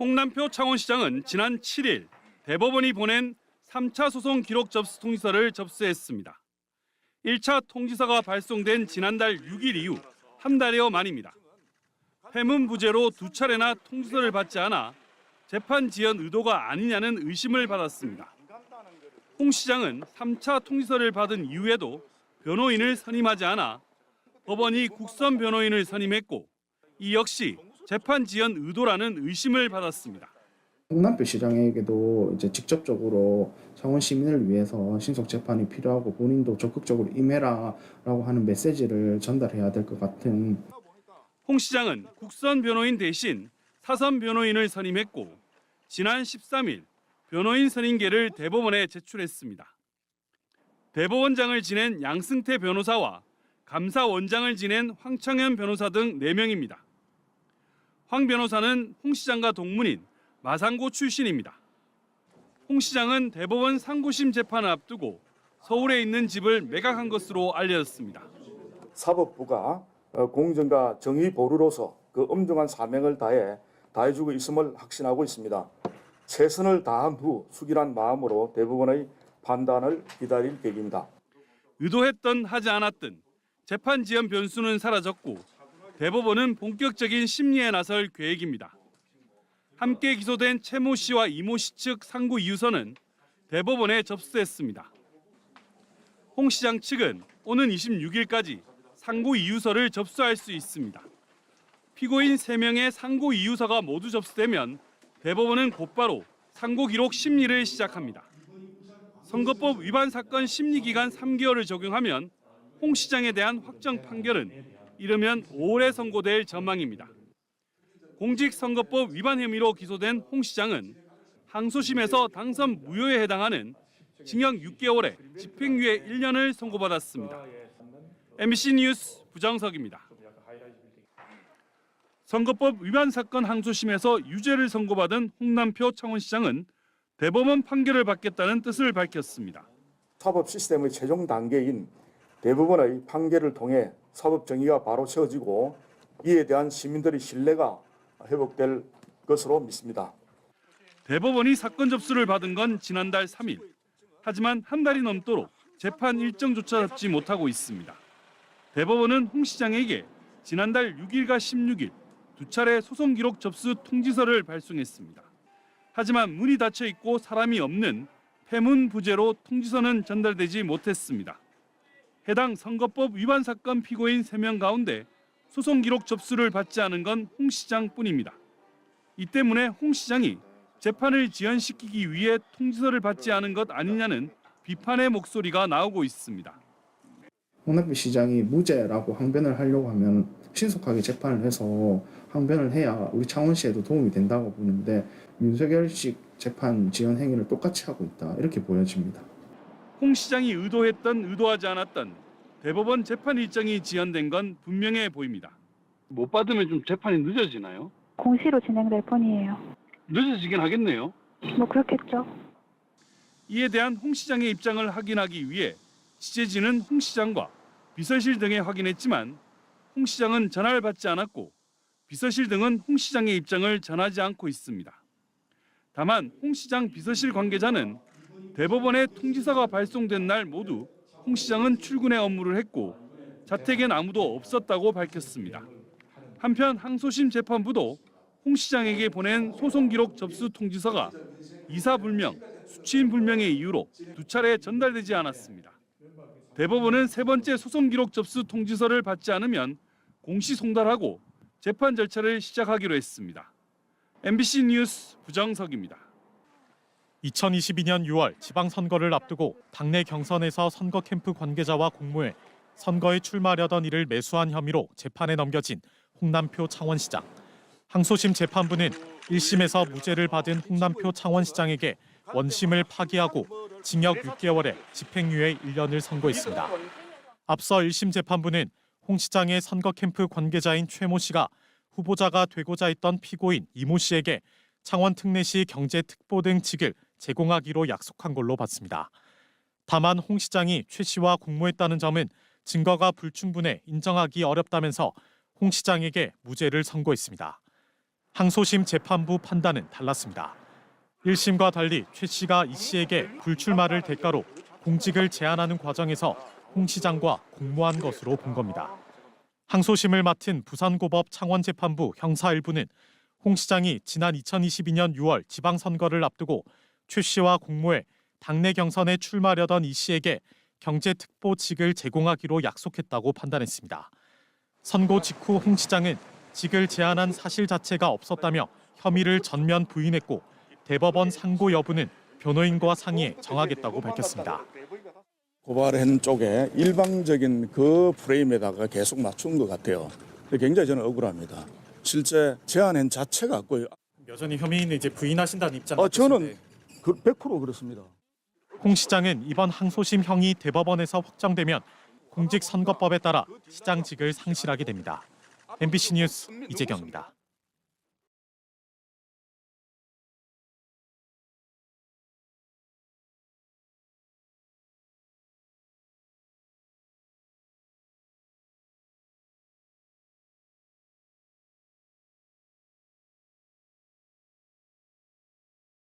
홍남표 창원시장은 지난 7일 대법원이 보낸 3차 소송 기록 접수 통지서를 접수했습니다. 1차 통지서가 발송된 지난달 6일 이후 한 달여 만입니다. 패문부재로 2차례나 통지서를 받지 않아 재판 지연 의도가 아니냐는 의심을 받았습니다. 홍 시장은 3차 통지서를 받은 이후에도 변호인을 선임하지 않아 법원이 국선 변호인을 선임했고 이 역시 재판 지연 의도라는 의심을 받았습니다. 홍남표 시장에게도 이제 직접적으로 창원 시민을 위해서 신속 재판이 필요하고 본인도 적극적으로 임해라라고 하는 메시지를 전달해야 될 것 같은. 홍 시장은 국선 변호인 대신 사선 변호인을 선임했고 지난 13일 변호인 선임계를 대법원에 제출했습니다. 대법원장을 지낸 양승태 변호사와 감사원장을 지낸 황창현 변호사 등 4명입니다. 황 변호사는 홍 시장과 동문인 마산고 출신입니다. 홍 시장은 대법원 상고심 재판을 앞두고 서울에 있는 집을 매각한 것으로 알려졌습니다. 사법부가 공정과 정의 보루로서 그 엄중한 사명을 다해주고 있음을 확신하고 있습니다. 최선을 다한 후 숙이란 마음으로 대법원의 판단을 기다릴 계획입니다. 의도했던 하지 않았든 재판 지연 변수는 사라졌고 대법원은 본격적인 심리에 나설 계획입니다. 함께 기소된 최모 씨와 이모 씨 측 상고 이유서는 대법원에 접수됐습니다. 홍 시장 측은 오는 26일까지 상고 이유서를 접수할 수 있습니다. 피고인 3명의 상고 이유서가 모두 접수되면 대법원은 곧바로 상고 기록 심리를 시작합니다. 선거법 위반 사건 심리 기간 3개월을 적용하면 홍 시장에 대한 확정 판결은 이르면 5월에 선고될 전망입니다. 공직선거법 위반 혐의로 기소된 홍 시장은 항소심에서 당선 무효에 해당하는 징역 6개월에 집행유예 1년을 선고받았습니다. MBC 뉴스 부정석입니다. 선거법 위반 사건 항소심에서 유죄를 선고받은 홍남표 창원시장은 대법원 판결을 받겠다는 뜻을 밝혔습니다. 사법 시스템의 최종 단계인 대법원의 판결을 통해 사법 정의가 바로 세워지고 이에 대한 시민들의 신뢰가 회복될 것으로 믿습니다. 대법원이 사건 접수를 받은 건 지난달 3일. 하지만 한 달이 넘도록 재판 일정조차 잡지 못하고 있습니다. 대법원은 홍 시장에게 지난달 6일과 16일 2차례 소송 기록 접수 통지서를 발송했습니다. 하지만 문이 닫혀 있고 사람이 없는 패문 부재로 통지서는 전달되지 못했습니다. 해당 선거법 위반 사건 피고인 3명 가운데 소송 기록 접수를 받지 않은 건 홍 시장뿐입니다. 이 때문에 홍 시장이 재판을 지연시키기 위해 통지서를 받지 않은 것 아니냐는 비판의 목소리가 나오고 있습니다. 홍남표 시장이 무죄라고 항변을 하려고 하면 신속하게 재판을 해서 항변을 해야 우리 창원시에도 도움이 된다고 보는데 윤석열식 재판 지연 행위를 똑같이 하고 있다 이렇게 보여집니다. 홍 시장이 의도했던 의도하지 않았던 대법원 재판 일정이 지연된 건 분명해 보입니다. 못 받으면 좀 재판이 늦어지나요? 공시로 진행될 뿐이에요. 늦어지긴 하겠네요. 뭐 그렇겠죠. 이에 대한 홍 시장의 입장을 확인하기 위해 취재진은 홍 시장과 비서실 등에 확인했지만 홍 시장은 전화를 받지 않았고 비서실 등은 홍 시장의 입장을 전하지 않고 있습니다. 다만 홍 시장 비서실 관계자는 대법원에 통지서가 발송된 날 모두 홍 시장은 출근의 업무를 했고 자택엔 아무도 없었다고 밝혔습니다. 한편 항소심 재판부도 홍 시장에게 보낸 소송 기록 접수 통지서가 이사불명, 수취인불명의 이유로 2차례 전달되지 않았습니다. 대법원은 3번째 소송 기록 접수 통지서를 받지 않으면 공시 송달하고 재판 절차를 시작하기로 했습니다. MBC 뉴스 부정석입니다. 2022년 6월 지방선거를 앞두고 당내 경선에서 선거 캠프 관계자와 공모해 선거에 출마하려던 이를 매수한 혐의로 재판에 넘겨진 홍남표 창원시장. 항소심 재판부는 1심에서 무죄를 받은 홍남표 창원시장에게 원심을 파기하고 징역 6개월에 집행유예 1년을 선고했습니다. 앞서 1심 재판부는 홍 시장의 선거 캠프 관계자인 최모 씨가 후보자가 되고자 했던 피고인 이모 씨에게 창원 특례시 경제특보 등 직을 제공하기로 약속한 걸로 봤습니다. 다만 홍 시장이 최 씨와 공모했다는 점은 증거가 불충분해 인정하기 어렵다면서 홍 시장에게 무죄를 선고했습니다. 항소심 재판부 판단은 달랐습니다. 1심과 달리 최 씨가 이 씨에게 불출마를 대가로 공직을 제안하는 과정에서 홍 시장과 공모한 것으로 본 겁니다. 항소심을 맡은 부산고법 창원재판부 형사 1부는 홍 시장이 지난 2022년 6월 지방선거를 앞두고 최 씨와 공모해 당내 경선에 출마하려던 이 씨에게 경제특보직을 제공하기로 약속했다고 판단했습니다. 선고 직후 홍 시장은 직을 제안한 사실 자체가 없었다며 혐의를 전면 부인했고 대법원 상고 여부는 변호인과 상의해 정하겠다고 밝혔습니다. 고발한 쪽에 일방적인 그 프레임에다가 계속 맞춘 것 같아요. 굉장히 저는 억울합니다. 실제 제안한 자체가 그 여전히 혐의는 이제 부인하신다는 입장. 저는 100% 그렇습니다. 홍 시장은 이번 항소심형이 대법원에서 확정되면 공직선거법에 따라 시장직을 상실하게 됩니다. MBC 뉴스 이재경입니다.